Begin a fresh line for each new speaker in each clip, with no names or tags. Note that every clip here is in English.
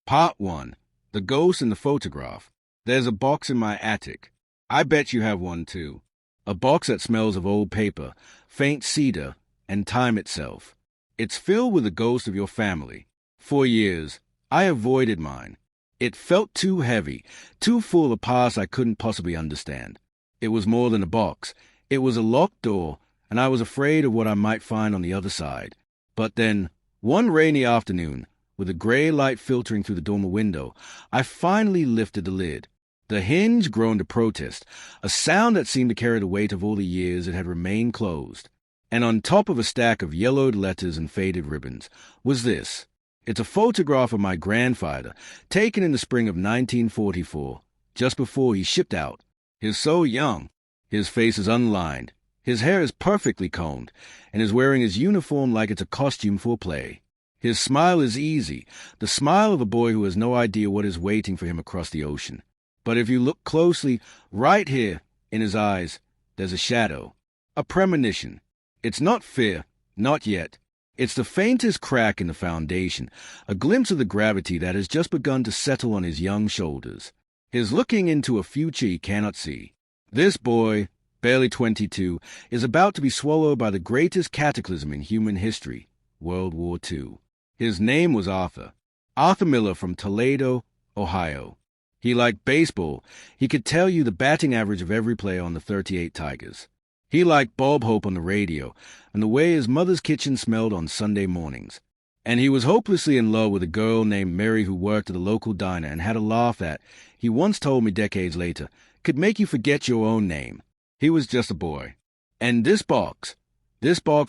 Part 1. The Ghost in the Photograph. There's a box in my attic. I bet you have one too. A box that smells of old paper, faint cedar, and time itself. It's filled with the ghost of your family. For years, I avoided mine. It felt too heavy, too full of past I couldn't possibly understand. It was more than a box. It was a locked door, and I was afraid of what I might find on the other side. But then, one rainy afternoon, with a gray light filtering through the dormer window, I finally lifted the lid. The hinge groaned a protest, a sound that seemed to carry the weight of all the years it had remained closed. And on top of a stack of yellowed letters and faded ribbons was this. It's a photograph of my grandfather, taken in the spring of 1944, just before he shipped out. He's so young. His face is unlined. His hair is perfectly combed, and is wearing his uniform like it's a costume for a play. His smile is easy, the smile of a boy who has no idea what is waiting for him across the ocean. But if you look closely, right here, in his eyes, there's a shadow, a premonition. It's not fear, not yet. It's the faintest crack in the foundation, a glimpse of the gravity that has just begun to settle on his young shoulders. He's looking into a future he cannot see. This boy, barely 22, is about to be swallowed by the greatest cataclysm in human history, World War II. His name was Arthur Miller from Toledo, Ohio. He liked baseball. He could tell you the batting average of every player on the 38 Tigers. He liked Bob Hope on the radio and the way his mother's kitchen smelled on Sunday mornings. And he was hopelessly in love with a girl named Mary who worked at a local diner and had a laugh that, he once told me decades later, could make you forget your own name. He was just a boy. And this box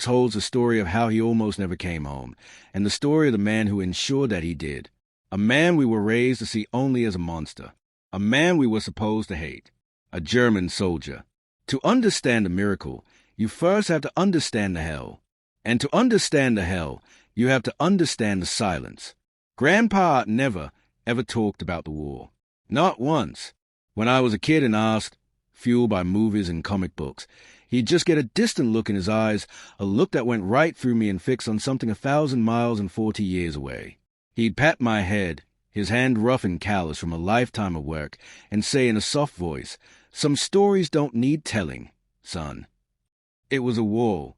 holds the story of how he almost never came home, and the story of the man who ensured that he did. A man we were raised to see only as a monster. A man we were supposed to hate. A German soldier. To understand the miracle, you first have to understand the hell. And to understand the hell, you have to understand the silence. Grandpa never, ever talked about the war. Not once. When I was a kid and asked, fueled by movies and comic books, he'd just get a distant look in his eyes, a look that went right through me and fixed on something 1,000 miles and 40 years away. He'd pat my head, his hand rough and callous from a lifetime of work, and say in a soft voice, "Some stories don't need telling, son." It was a wall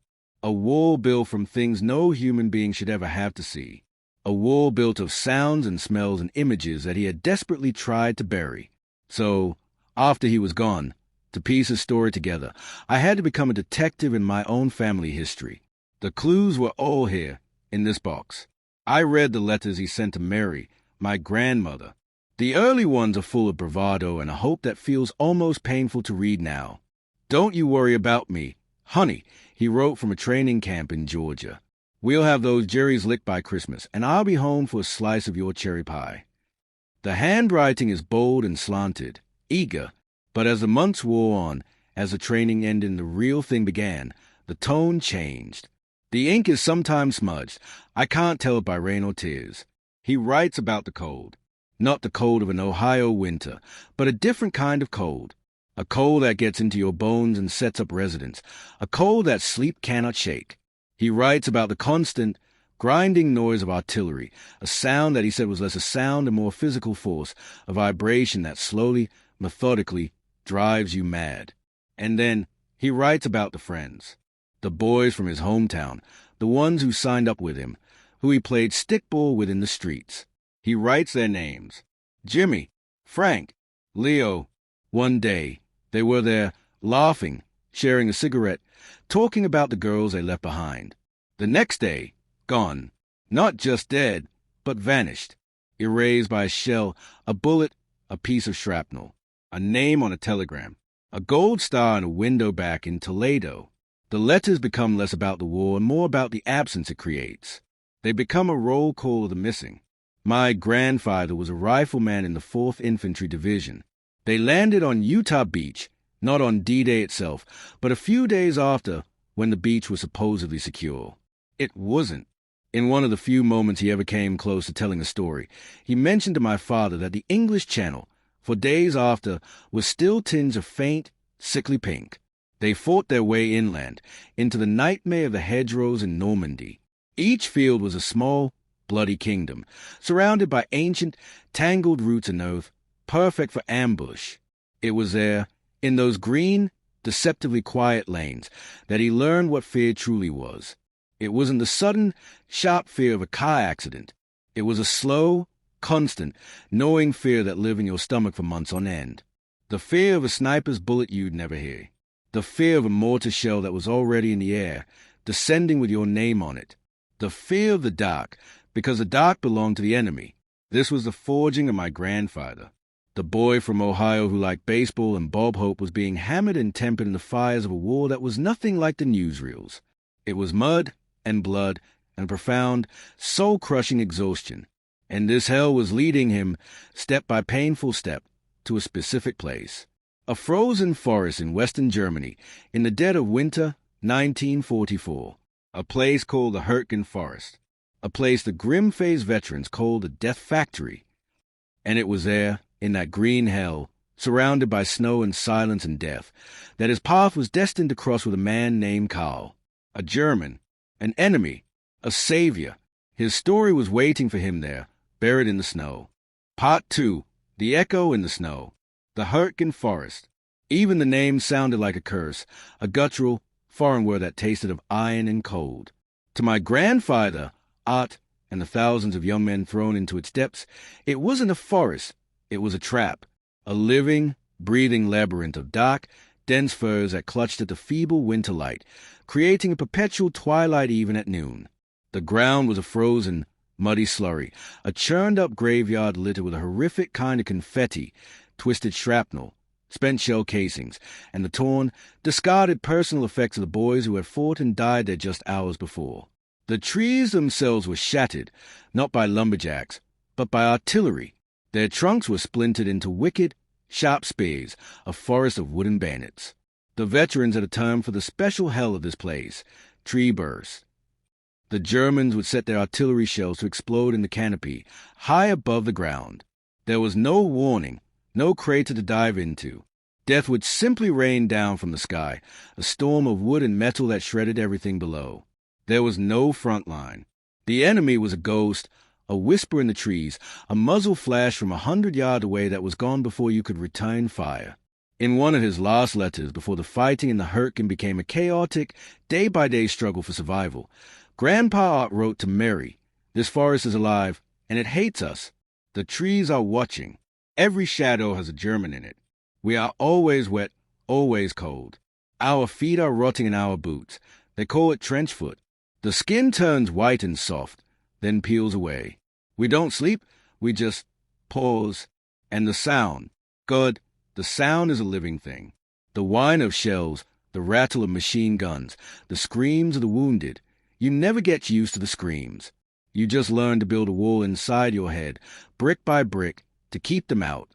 built from things no human being should ever have to see. A wall built of sounds and smells and images that he had desperately tried to bury. So, after he was gone, to piece his story together, I had to become a detective in my own family history. The clues were all here, in this box. I read the letters he sent to Mary, my grandmother. The early ones are full of bravado and a hope that feels almost painful to read now. "Don't you worry about me, honey," he wrote from a training camp in Georgia. "We'll have those Jerry's licked by Christmas, and I'll be home for a slice of your cherry pie." The handwriting is bold and slanted, eager, but as the months wore on, as the training ended and the real thing began, the tone changed. The ink is sometimes smudged. I can't tell it by rain or tears. He writes about the cold. Not the cold of an Ohio winter, but a different kind of cold. A cold that gets into your bones and sets up residence. A cold that sleep cannot shake. He writes about the constant, grinding noise of artillery, a sound that he said was less a sound and more physical force, a vibration that slowly, methodically, drives you mad. And then he writes about the friends. The boys from his hometown, the ones who signed up with him, who he played stickball with in the streets. He writes their names. Jimmy, Frank, Leo. One day, they were there, laughing, sharing a cigarette, talking about the girls they left behind. The next day, gone. Not just dead, but vanished. Erased by a shell, a bullet, a piece of shrapnel. A name on a telegram. A gold star in a window back in Toledo. The letters become less about the war and more about the absence it creates. They become a roll call of the missing. My grandfather was a rifleman in the 4th Infantry Division. They landed on Utah Beach, not on D-Day itself, but a few days after, when the beach was supposedly secure. It wasn't. In one of the few moments he ever came close to telling a story, he mentioned to my father that the English Channel, for days after, was still tinged a faint, sickly pink. They fought their way inland, into the nightmare of the hedgerows in Normandy. Each field was a small, bloody kingdom, surrounded by ancient, tangled roots and earth, perfect for ambush. It was there, in those green, deceptively quiet lanes, that he learned what fear truly was. It wasn't the sudden, sharp fear of a car accident. It was a slow, constant, gnawing fear that lived in your stomach for months on end. The fear of a sniper's bullet you'd never hear. The fear of a mortar shell that was already in the air, descending with your name on it. The fear of the dark, because the dark belonged to the enemy. This was the forging of my grandfather. The boy from Ohio who liked baseball and Bob Hope was being hammered and tempered in the fires of a war that was nothing like the newsreels. It was mud and blood and profound, soul-crushing exhaustion. And this hell was leading him, step by painful step, to a specific place. A frozen forest in western Germany, in the dead of winter, 1944. A place called the Hürtgen Forest. A place the grim-faced veterans called the Death Factory. And it was there, in that green hell, surrounded by snow and silence and death, that his path was destined to cross with a man named Karl. A German, an enemy, a savior. His story was waiting for him there, buried in the snow. Part 2. The Echo in the Snow. The Hürtgen Forest. Even the name sounded like a curse, a guttural, foreign word that tasted of iron and cold. To my grandfather, Art, and the thousands of young men thrown into its depths, it wasn't a forest, it was a trap, a living, breathing labyrinth of dark, dense firs that clutched at the feeble winter light, creating a perpetual twilight even at noon. The ground was a frozen, muddy slurry, a churned-up graveyard littered with a horrific kind of confetti, twisted shrapnel, spent shell casings, and the torn, discarded personal effects of the boys who had fought and died there just hours before. The trees themselves were shattered, not by lumberjacks, but by artillery. Their trunks were splintered into wicked, sharp spears, a forest of wooden bayonets. The veterans had a term for the special hell of this place, tree burst. The Germans would set their artillery shells to explode in the canopy, high above the ground. There was no warning, no crater to dive into. Death would simply rain down from the sky, a storm of wood and metal that shredded everything below. There was no front line. The enemy was a ghost, a whisper in the trees, a muzzle flash from 100 yards away that was gone before you could return fire. In one of his last letters, before the fighting in the Hürtgen became a chaotic, day-by-day struggle for survival, Grandpa Art wrote to Mary, "This forest is alive, and it hates us. The trees are watching. Every shadow has a German in it. We are always wet, always cold. Our feet are rotting in our boots. They call it trench foot. The skin turns white and soft, then peels away. We don't sleep, we just pause. And the sound, God, the sound is a living thing. The whine of shells, the rattle of machine guns, the screams of the wounded. You never get used to the screams. You just learn to build a wall inside your head, brick by brick, to keep them out."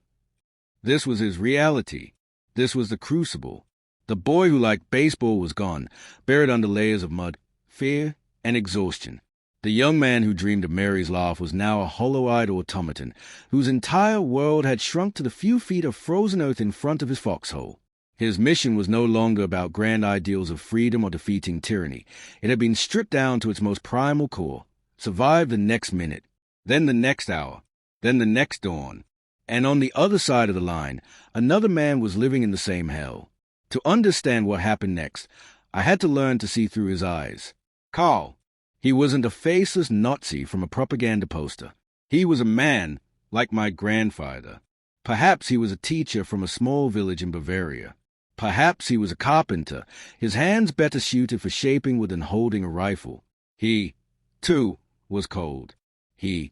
This was his reality. This was the crucible. The boy who liked baseball was gone, buried under layers of mud, fear, and exhaustion. The young man who dreamed of Mary's laugh was now a hollow-eyed automaton, whose entire world had shrunk to the few feet of frozen earth in front of his foxhole. His mission was no longer about grand ideals of freedom or defeating tyranny. It had been stripped down to its most primal core. Survive the next minute, then the next hour, then the next dawn. And on the other side of the line, another man was living in the same hell. To understand what happened next, I had to learn to see through his eyes. Karl, he wasn't a faceless Nazi from a propaganda poster. He was a man, like my grandfather. Perhaps he was a teacher from a small village in Bavaria. Perhaps he was a carpenter, his hands better suited for shaping wood than holding a rifle. He, too, was cold. He,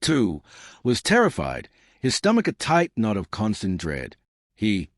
too, was terrified, his stomach a tight knot of constant dread. He,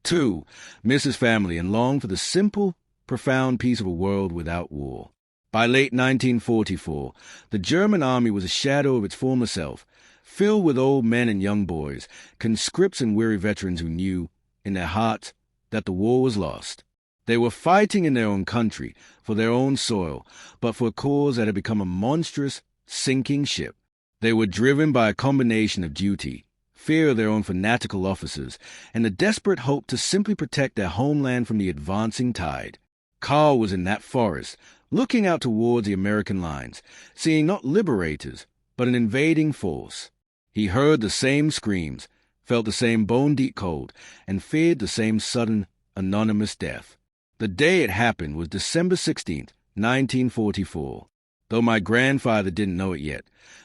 too, missed his family and longed for the simple, profound peace of a world without war. By late 1944, the German army was a shadow of its former self, filled with old men and young boys, conscripts and weary veterans who knew, in their hearts, that the war was lost. They were fighting in their own country, for their own soil, but for a cause that had become a monstrous, sinking ship. They were driven by a combination of duty, fear of their own fanatical officers, and the desperate hope to simply protect their homeland from the advancing tide. Karl was in that forest, looking out towards the American lines, seeing not liberators, but an invading force. He heard the same screams, felt the same bone-deep cold, and feared the same sudden, anonymous death. The day it happened was December 16th, 1944. Though my grandfather didn't know it yet,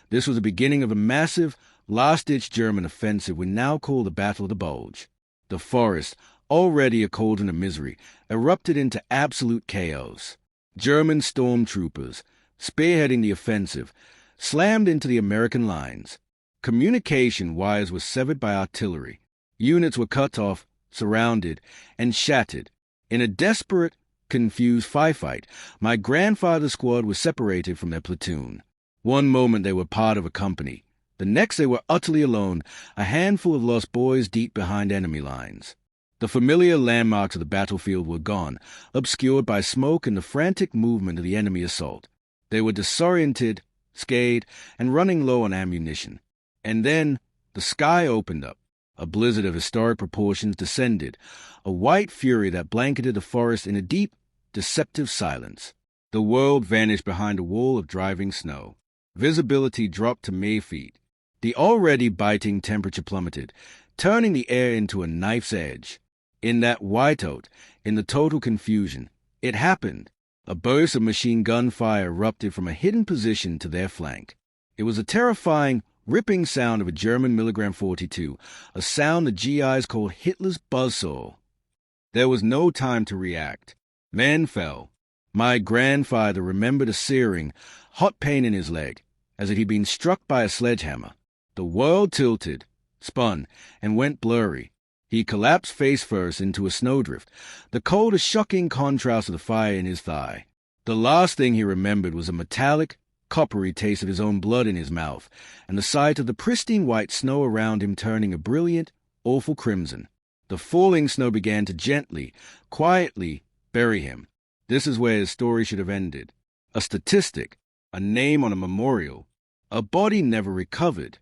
this was the beginning of a massive, last-ditch German offensive we now call the Battle of the Bulge. The forest, already a cauldron of misery, erupted into absolute chaos. German stormtroopers, spearheading the offensive, slammed into the American lines. Communication wires were severed by artillery. Units were cut off, surrounded, and shattered. In a desperate, confused firefight, my grandfather's squad was separated from their platoon. One moment they were part of a company. The next they were utterly alone, a handful of lost boys deep behind enemy lines. The familiar landmarks of the battlefield were gone, obscured by smoke and the frantic movement of the enemy assault. They were disoriented, scared, and running low on ammunition. And then the sky opened up. A blizzard of historic proportions descended, a white fury that blanketed the forest in a deep, deceptive silence. The world vanished behind a wall of driving snow. Visibility dropped to mere feet. The already biting temperature plummeted, turning the air into a knife's edge. In that whiteout, in the total confusion, it happened. A burst of machine gun fire erupted from a hidden position to their flank. It was a terrifying, ripping sound of a German milligram 42, a sound the GIs called Hitler's buzzsaw. There was no time to react. Men fell. My grandfather remembered a searing, hot pain in his leg, as if he'd been struck by a sledgehammer. The world tilted, spun, and went blurry. He collapsed face first into a snowdrift, the cold a shocking contrast of the fire in his thigh. The last thing he remembered was a metallic, coppery taste of his own blood in his mouth, and the sight of the pristine white snow around him turning a brilliant, awful crimson. The falling snow began to gently, quietly bury him. This is where his story should have ended. A statistic, a name on a memorial, a body never recovered.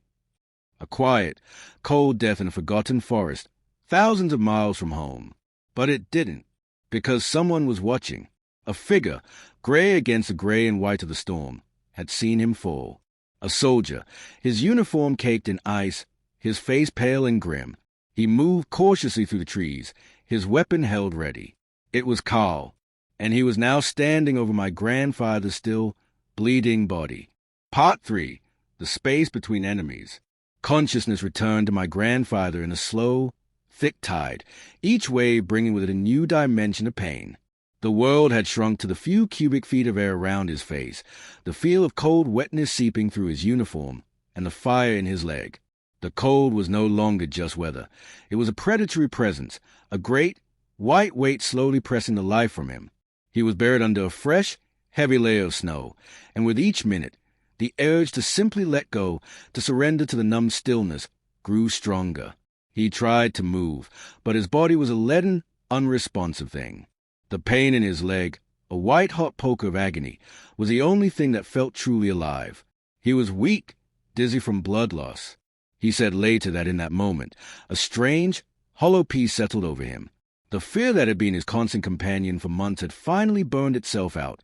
A quiet, cold death in a forgotten forest, thousands of miles from home. But it didn't, because someone was watching. A figure, gray against the gray and white of the storm, had seen him fall. A soldier, his uniform caked in ice, his face pale and grim. He moved cautiously through the trees, his weapon held ready. It was Karl, and he was now standing over my grandfather's still, bleeding body. Part 3. The Space Between Enemies. Consciousness returned to my grandfather in a slow, thick tide, each wave bringing with it a new dimension of pain. The world had shrunk to the few cubic feet of air around his face, the feel of cold wetness seeping through his uniform, and the fire in his leg. The cold was no longer just weather. It was a predatory presence, a great, white weight slowly pressing the life from him. He was buried under a fresh, heavy layer of snow, and with each minute, the urge to simply let go, to surrender to the numb stillness, grew stronger. He tried to move, but his body was a leaden, unresponsive thing. The pain in his leg, a white-hot poker of agony, was the only thing that felt truly alive. He was weak, dizzy from blood loss. He said later that in that moment, a strange, hollow peace settled over him. The fear that had been his constant companion for months had finally burned itself out,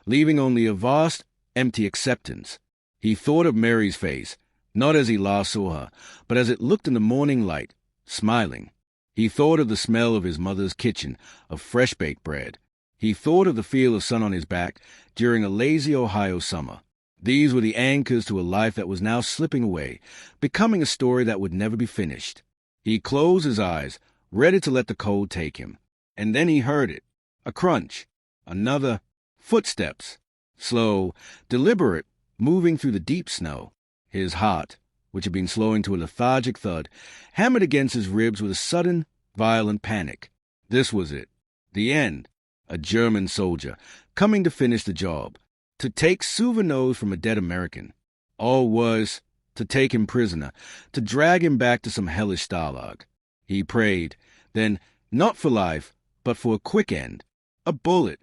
leaving only a vast, empty acceptance. He thought of Mary's face, not as he last saw her, but as it looked in the morning light, smiling. He thought of the smell of his mother's kitchen, of fresh-baked bread. He thought of the feel of sun on his back during a lazy Ohio summer. These were the anchors to a life that was now slipping away, becoming a story that would never be finished. He closed his eyes, ready to let the cold take him. And then he heard it. A crunch. Another. Footsteps. Slow, deliberate, moving through the deep snow. His heart, which had been slowing to a lethargic thud, hammered against his ribs with a sudden, violent panic. This was it. The end. A German soldier, coming to finish the job. To take souvenirs from a dead American. All was to take him prisoner, to drag him back to some hellish Stalag. He prayed, then, not for life, but for a quick end. A bullet.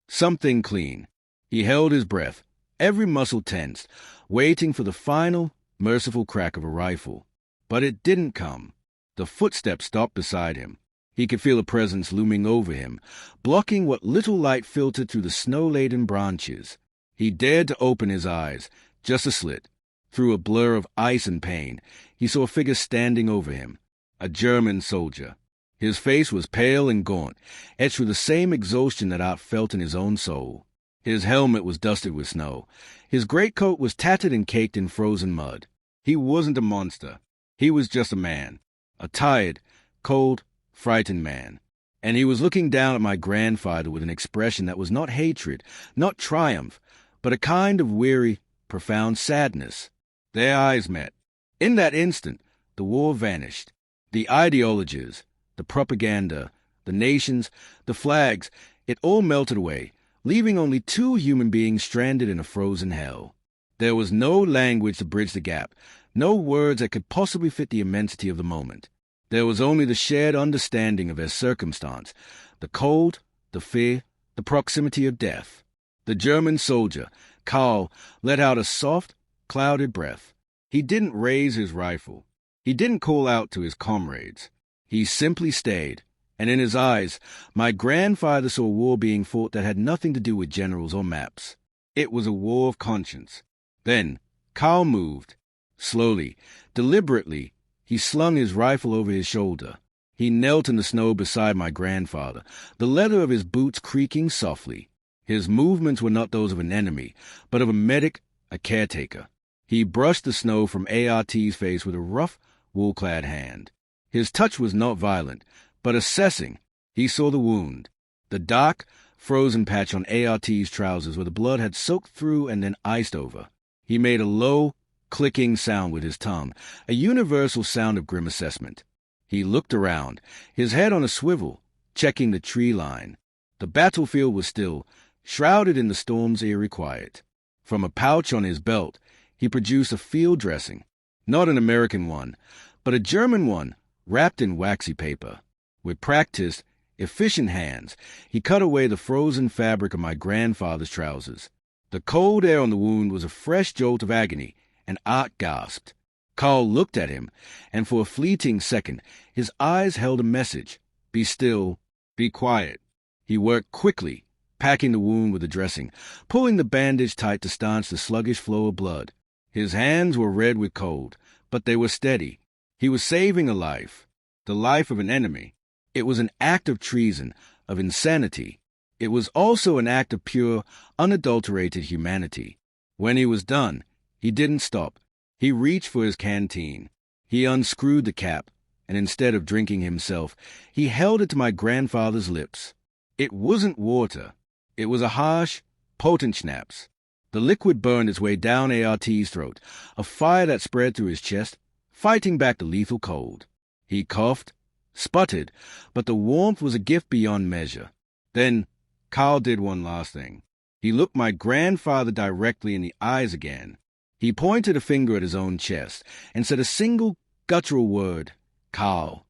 Something clean. He held his breath, every muscle tensed, waiting for the final, merciful crack of a rifle. But it didn't come. The footsteps stopped beside him. He could feel a presence looming over him, blocking what little light filtered through the snow-laden branches. He dared to open his eyes, just a slit. Through a blur of ice and pain, he saw a figure standing over him, a German soldier. His face was pale and gaunt, etched with the same exhaustion that Art felt in his own soul. His helmet was dusted with snow. His greatcoat was tattered and caked in frozen mud. He wasn't a monster. He was just a man. A tired, cold, frightened man. And he was looking down at my grandfather with an expression that was not hatred, not triumph, but a kind of weary, profound sadness. Their eyes met. In that instant, the war vanished. The ideologies, the propaganda, the nations, the flags, it all melted away, leaving only two human beings stranded in a frozen hell. There was no language to bridge the gap, no words that could possibly fit the immensity of the moment. There was only the shared understanding of their circumstance, the cold, the fear, the proximity of death. The German soldier, Karl, let out a soft, clouded breath. He didn't raise his rifle. He didn't call out to his comrades. He simply stayed, and in his eyes, my grandfather saw a war being fought that had nothing to do with generals or maps. It was a war of conscience. Then, Karl moved. Slowly, deliberately, he slung his rifle over his shoulder. He knelt in the snow beside my grandfather, the leather of his boots creaking softly. His movements were not those of an enemy, but of a medic, a caretaker. He brushed the snow from ART's face with a rough, wool-clad hand. His touch was not violent, but assessing. He saw the wound, the dark, frozen patch on ART's trousers where the blood had soaked through and then iced over. He made a low, clicking sound with his tongue, a universal sound of grim assessment. He looked around, his head on a swivel, checking the tree line. The battlefield was still, shrouded in the storm's eerie quiet. From a pouch on his belt, he produced a field dressing, not an American one, but a German one, wrapped in waxy paper. With practiced, efficient hands, he cut away the frozen fabric of my grandfather's trousers. The cold air on the wound was a fresh jolt of agony, and Art gasped. Karl looked at him, and for a fleeting second, his eyes held a message. Be still, be quiet. He worked quickly, packing the wound with the dressing, pulling the bandage tight to staunch the sluggish flow of blood. His hands were red with cold, but they were steady. He was saving a life, the life of an enemy. It was an act of treason, of insanity. It was also an act of pure, unadulterated humanity. When he was done, he didn't stop. He reached for his canteen. He unscrewed the cap, and instead of drinking himself, he held it to my grandfather's lips. It wasn't water. It was a harsh, potent schnapps. The liquid burned its way down ART's throat, a fire that spread through his chest, fighting back the lethal cold. He coughed, sputtered, but the warmth was a gift beyond measure. Then Karl did one last thing. He looked my grandfather directly in the eyes again. He pointed a finger at his own chest and said a single guttural word, Karl.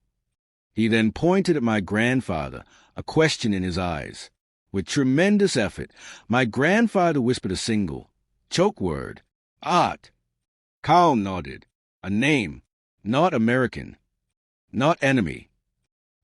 He then pointed at my grandfather, a question in his eyes. With tremendous effort, my grandfather whispered a single, choke word, Art. Karl nodded. A name, not American, not enemy.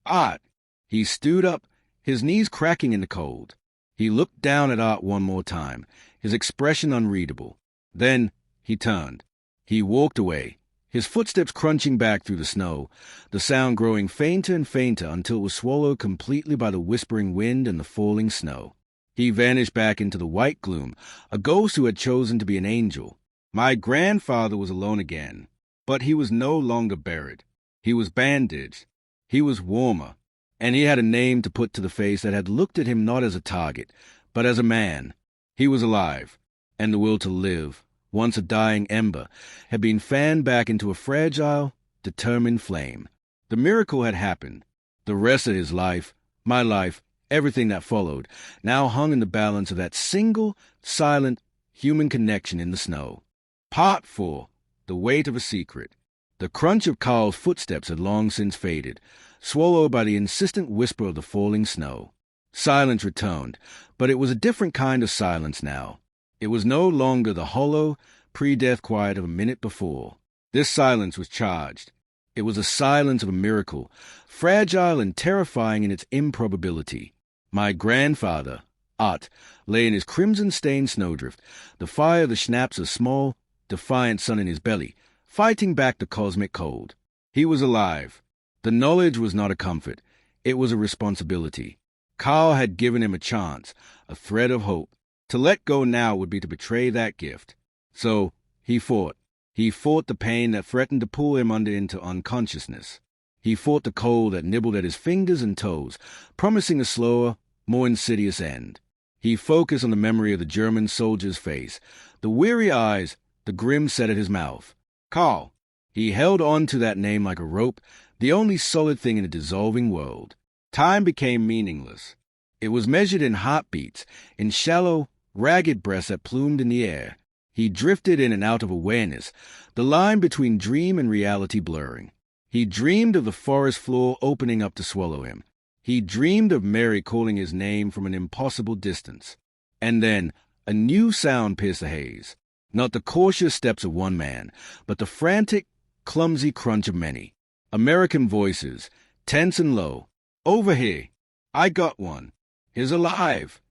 Art. He stood up, his knees cracking in the cold. He looked down at Art one more time, his expression unreadable. Then he turned. He walked away, his footsteps crunching back through the snow, the sound growing fainter and fainter until it was swallowed completely by the whispering wind and the falling snow. He vanished back into the white gloom, a ghost who had chosen to be an angel. My grandfather was alone again, but he was no longer buried. He was bandaged. He was warmer, and he had a name to put to the face that had looked at him not as a target, but as a man. He was alive, and the will to live, once a dying ember, had been fanned back into a fragile, determined flame. The miracle had happened. The rest of his life, my life, everything that followed, now hung in the balance of that single, silent, human connection in the snow. Part 4. The weight of a secret. The crunch of Karl's footsteps had long since faded, swallowed by the insistent whisper of the falling snow. Silence returned, but it was a different kind of silence now. It was no longer the hollow, pre-death quiet of a minute before. This silence was charged. It was a silence of a miracle, fragile and terrifying in its improbability. My grandfather, Art, lay in his crimson-stained snowdrift, the fire of the schnapps a small, defiant sun in his belly, fighting back the cosmic cold. He was alive. The knowledge was not a comfort. It was a responsibility. Karl had given him a chance, a thread of hope. To let go now would be to betray that gift. So he fought. He fought the pain that threatened to pull him into unconsciousness. He fought the cold that nibbled at his fingers and toes, promising a slower, more insidious end. He focused on the memory of the German soldier's face, the weary eyes, the grim set at his mouth. Karl. He held on to that name like a rope, the only solid thing in a dissolving world. Time became meaningless. It was measured in heartbeats, in shallow, ragged breaths that plumed in the air. He drifted in and out of awareness, the line between dream and reality blurring. He dreamed of the forest floor opening up to swallow him. He dreamed of Mary calling his name from an impossible distance. And then a new sound pierced the haze. Not the cautious steps of one man, but the frantic, clumsy crunch of many. American voices, tense and low. Over here. I got one. He's alive.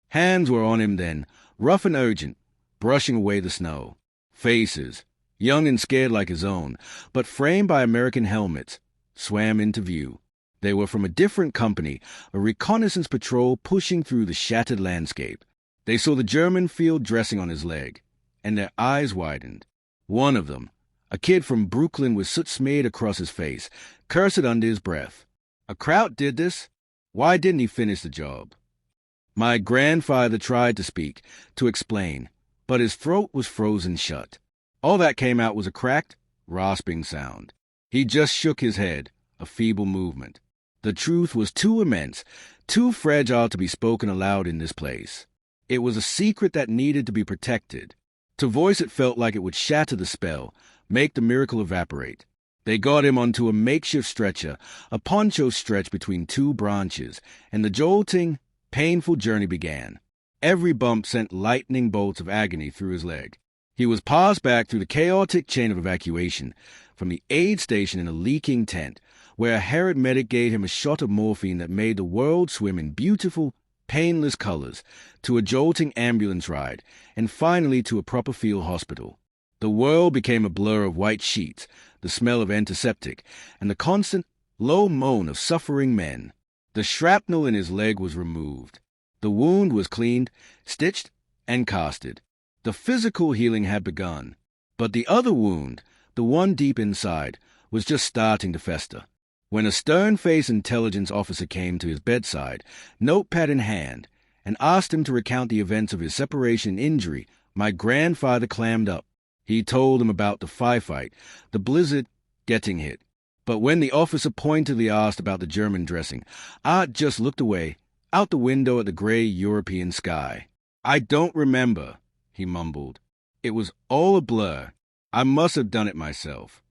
Hands were on him then, rough and urgent, brushing away the snow. Faces, young and scared like his own, but framed by American helmets, swam into view. They were from a different company, a reconnaissance patrol pushing through the shattered landscape. They saw the German field dressing on his leg, and their eyes widened. One of them, a kid from Brooklyn with soot smeared across his face, cursed under his breath. A Kraut did this? Why didn't he finish the job? My grandfather tried to speak, to explain, but his throat was frozen shut. All that came out was a cracked, rasping sound. He just shook his head, a feeble movement. The truth was too immense, too fragile to be spoken aloud in this place. It was a secret that needed to be protected. To voice it felt like it would shatter the spell, make the miracle evaporate. They got him onto a makeshift stretcher, a poncho stretch between two branches, and the jolting, painful journey began. Every bump sent lightning bolts of agony through his leg. He was passed back through the chaotic chain of evacuation, from the aid station in a leaking tent, where a Herod medic gave him a shot of morphine that made the world swim in beautiful, painless colors, to a jolting ambulance ride, and finally to a proper field hospital. The world became a blur of white sheets, the smell of antiseptic, and the constant, low moan of suffering men. The shrapnel in his leg was removed. The wound was cleaned, stitched, and casted. The physical healing had begun. But the other wound, the one deep inside, was just starting to fester. When a stern-faced intelligence officer came to his bedside, notepad in hand, and asked him to recount the events of his separation and injury, my grandfather clammed up. He told him about the firefight, the blizzard, getting hit. But when the officer pointedly asked about the German dressing, Art just looked away, out the window at the gray European sky. I don't remember, he mumbled. It was all a blur. I must have done it myself.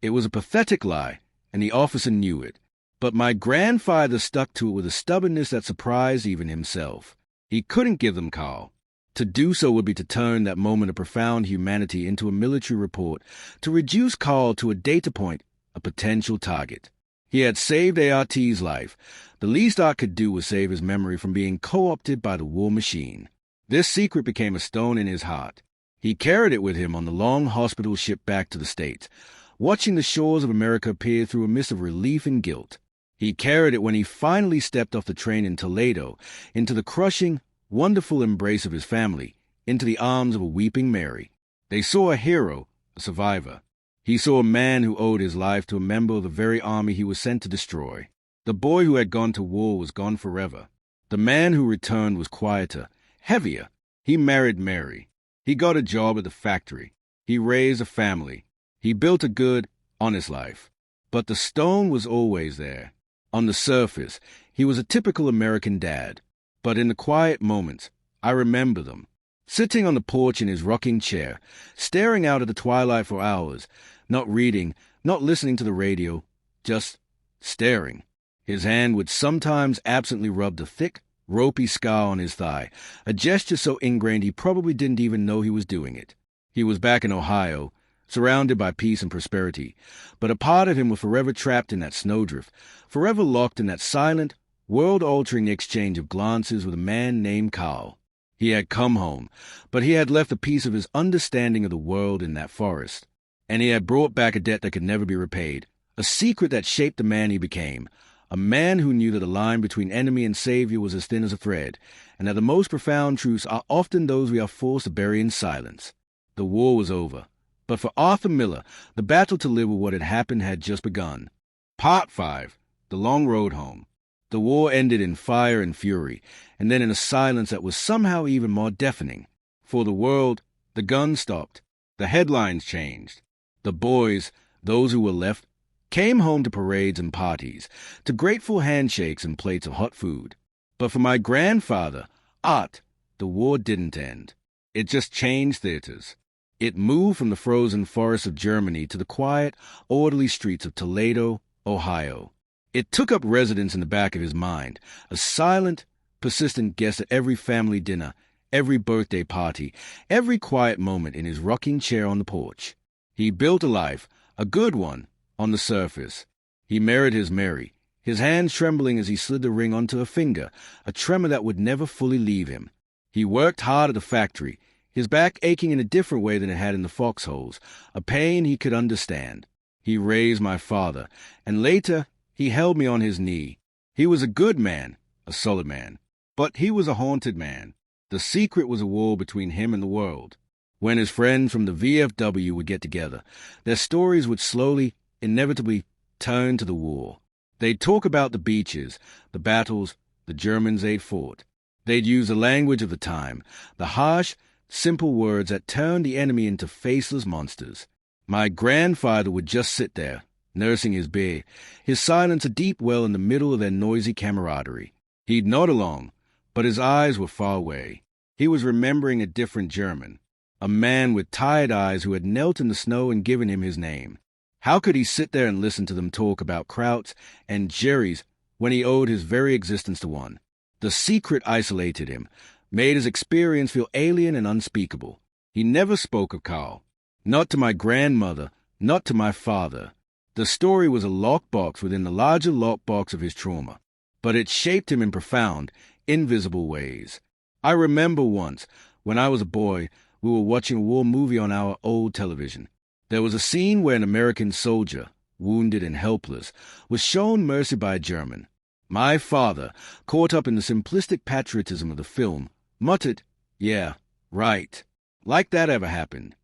It was a pathetic lie, and the officer knew it. But my grandfather stuck to it with a stubbornness that surprised even himself. He couldn't give them Karl. To do so would be to turn that moment of profound humanity into a military report, to reduce Karl to a data point, a potential target. He had saved ART's life. The least Art could do was save his memory from being co-opted by the war machine. This secret became a stone in his heart. He carried it with him on the long hospital ship back to the States, watching the shores of America appear through a mist of relief and guilt. He carried it when he finally stepped off the train in Toledo, into the crushing, wonderful embrace of his family, into the arms of a weeping Mary. They saw a hero, a survivor. He saw a man who owed his life to a member of the very army he was sent to destroy. The boy who had gone to war was gone forever. The man who returned was quieter, heavier. He married Mary. He got a job at the factory. He raised a family. He built a good, honest life. But the stone was always there. On the surface, he was a typical American dad. But in the quiet moments, I remember them. Sitting on the porch in his rocking chair, staring out at the twilight for hours, not reading, not listening to the radio, just staring. His hand would sometimes absently rub the thick, ropey scar on his thigh, a gesture so ingrained he probably didn't even know he was doing it. He was back in Ohio, surrounded by peace and prosperity, but a part of him was forever trapped in that snowdrift, forever locked in that silent, world-altering exchange of glances with a man named Karl. He had come home, but he had left a piece of his understanding of the world in that forest. And he had brought back a debt that could never be repaid, a secret that shaped the man he became, a man who knew that the line between enemy and savior was as thin as a thread, and that the most profound truths are often those we are forced to bury in silence. The war was over, but for Arthur Miller, the battle to live with what had happened had just begun. Part 5. The Long Road Home. The war ended in fire and fury, and then in a silence that was somehow even more deafening. For the world, the guns stopped. The headlines changed. The boys, those who were left, came home to parades and parties, to grateful handshakes and plates of hot food. But for my grandfather, Art, the war didn't end. It just changed theaters. It moved from the frozen forests of Germany to the quiet, orderly streets of Toledo, Ohio. It took up residence in the back of his mind, a silent, persistent guest at every family dinner, every birthday party, every quiet moment in his rocking chair on the porch. He built a life, a good one, on the surface. He married his Mary, his hands trembling as he slid the ring onto her finger, a tremor that would never fully leave him. He worked hard at the factory, his back aching in a different way than it had in the foxholes, a pain he could understand. He raised my father, and later he held me on his knee. He was a good man, a solid man, but he was a haunted man. The secret was a war between him and the world. When his friends from the VFW would get together, their stories would slowly, inevitably turn to the war. They'd talk about the beaches, the battles, the Germans they'd fought. They'd use the language of the time, the harsh, simple words that turned the enemy into faceless monsters. My grandfather would just sit there, nursing his beer, his silence a deep well in the middle of their noisy camaraderie. He'd nod along, but his eyes were far away. He was remembering a different German, a man with tired eyes who had knelt in the snow and given him his name. How could he sit there and listen to them talk about Krauts and Jerry's when he owed his very existence to one? The secret isolated him, made his experience feel alien and unspeakable. He never spoke of Karl. Not to my grandmother, not to my father. The story was a lockbox within the larger lockbox of his trauma, but it shaped him in profound, invisible ways. I remember once, when I was a boy, we were watching a war movie on our old television. There was a scene where an American soldier, wounded and helpless, was shown mercy by a German. My father, caught up in the simplistic patriotism of the film, muttered, "Yeah, right," like that ever happened.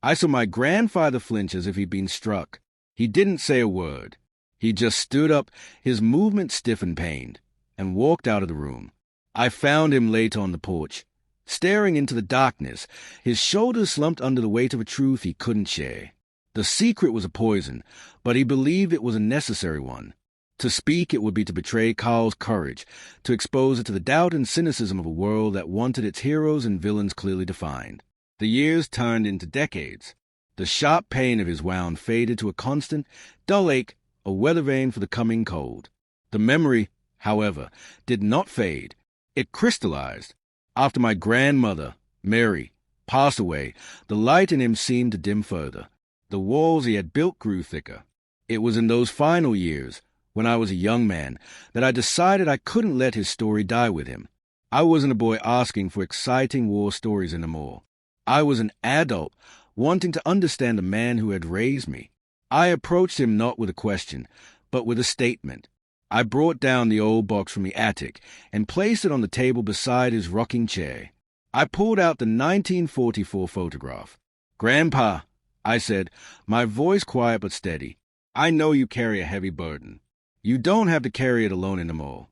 I saw my grandfather flinch as if he'd been struck. He didn't say a word. He just stood up, his movement stiff and pained, and walked out of the room. I found him later on the porch, staring into the darkness, his shoulders slumped under the weight of a truth he couldn't share. The secret was a poison, but he believed it was a necessary one. To speak it would be to betray Karl's courage, to expose it to the doubt and cynicism of a world that wanted its heroes and villains clearly defined. The years turned into decades. The sharp pain of his wound faded to a constant, dull ache, a weather vane for the coming cold. The memory, however, did not fade. It crystallized. After my grandmother, Mary, passed away, the light in him seemed to dim further. The walls he had built grew thicker. It was in those final years, when I was a young man, that I decided I couldn't let his story die with him. I wasn't a boy asking for exciting war stories anymore. I was an adult wanting to understand the man who had raised me. I approached him not with a question, but with a statement. I brought down the old box from the attic and placed it on the table beside his rocking chair. I pulled out the 1944 photograph. "Grandpa," I said, my voice quiet but steady, "I know you carry a heavy burden. You don't have to carry it alone anymore."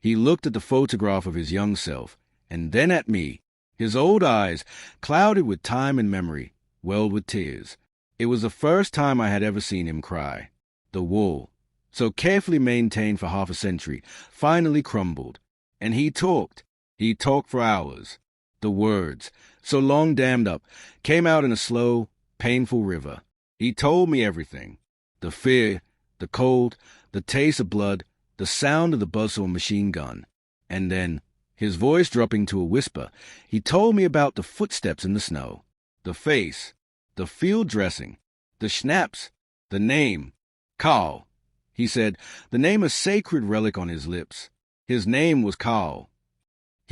He looked at the photograph of his young self, and then at me. His old eyes, clouded with time and memory, welled with tears. It was the first time I had ever seen him cry. The wall, so carefully maintained for half a century, finally crumbled. And he talked. He talked for hours. The words, so long dammed up, came out in a slow, painful river. He told me everything. The fear, the cold, the taste of blood, the sound of the buzz of a machine gun. And then, his voice dropping to a whisper, he told me about the footsteps in the snow, the face, the field dressing, the schnapps, the name. Karl. He said, the name a sacred relic on his lips. His name was Karl.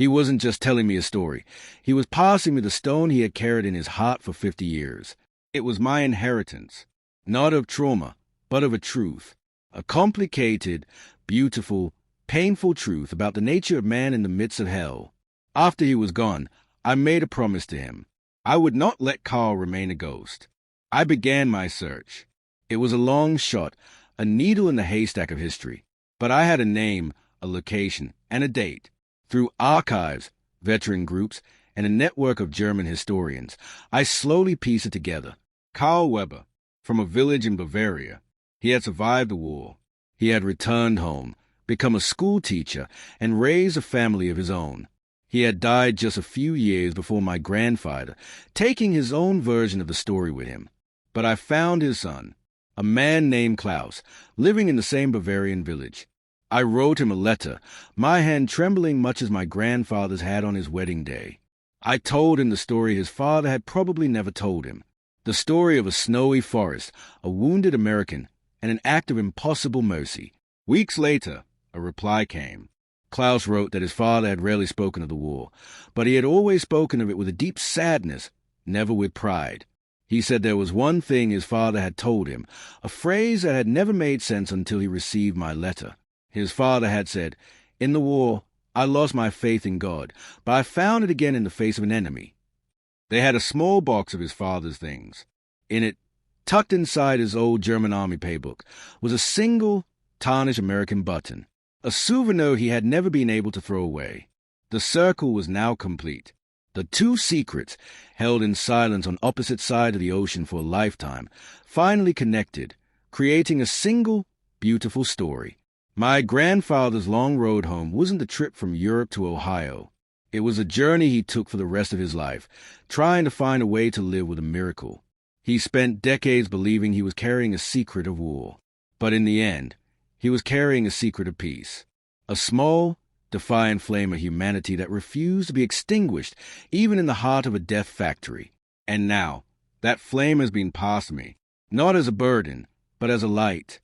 He wasn't just telling me a story. He was passing me the stone he had carried in his heart for 50 years. It was my inheritance, not of trauma, but of a truth. A complicated, beautiful, painful truth about the nature of man in the midst of hell. After he was gone, I made a promise to him. I would not let Karl remain a ghost. I began my search. It was a long shot, a needle in the haystack of history. But I had a name, a location, and a date. Through archives, veteran groups, and a network of German historians, I slowly pieced it together. Karl Weber, from a village in Bavaria. He had survived the war. He had returned home, become a school teacher, and raised a family of his own. He had died just a few years before my grandfather, taking his own version of the story with him. But I found his son, a man named Klaus, living in the same Bavarian village. I wrote him a letter, my hand trembling much as my grandfather's had on his wedding day. I told him the story his father had probably never told him, the story of a snowy forest, a wounded American, and an act of impossible mercy. Weeks later, a reply came. Klaus wrote that his father had rarely spoken of the war, but he had always spoken of it with a deep sadness, never with pride. He said there was one thing his father had told him, a phrase that had never made sense until he received my letter. His father had said, "In the war, I lost my faith in God, but I found it again in the face of an enemy." They had a small box of his father's things. In it, tucked inside his old German army paybook, was a single, tarnished American button, a souvenir he had never been able to throw away. The circle was now complete. The two secrets, held in silence on opposite sides of the ocean for a lifetime, finally connected, creating a single, beautiful story. My grandfather's long road home wasn't a trip from Europe to Ohio. It was a journey he took for the rest of his life, trying to find a way to live with a miracle. He spent decades believing he was carrying a secret of war. But in the end, he was carrying a secret of peace. A small, defiant flame of humanity that refused to be extinguished even in the heart of a death factory. And now, that flame has been passed me, not as a burden, but as a light.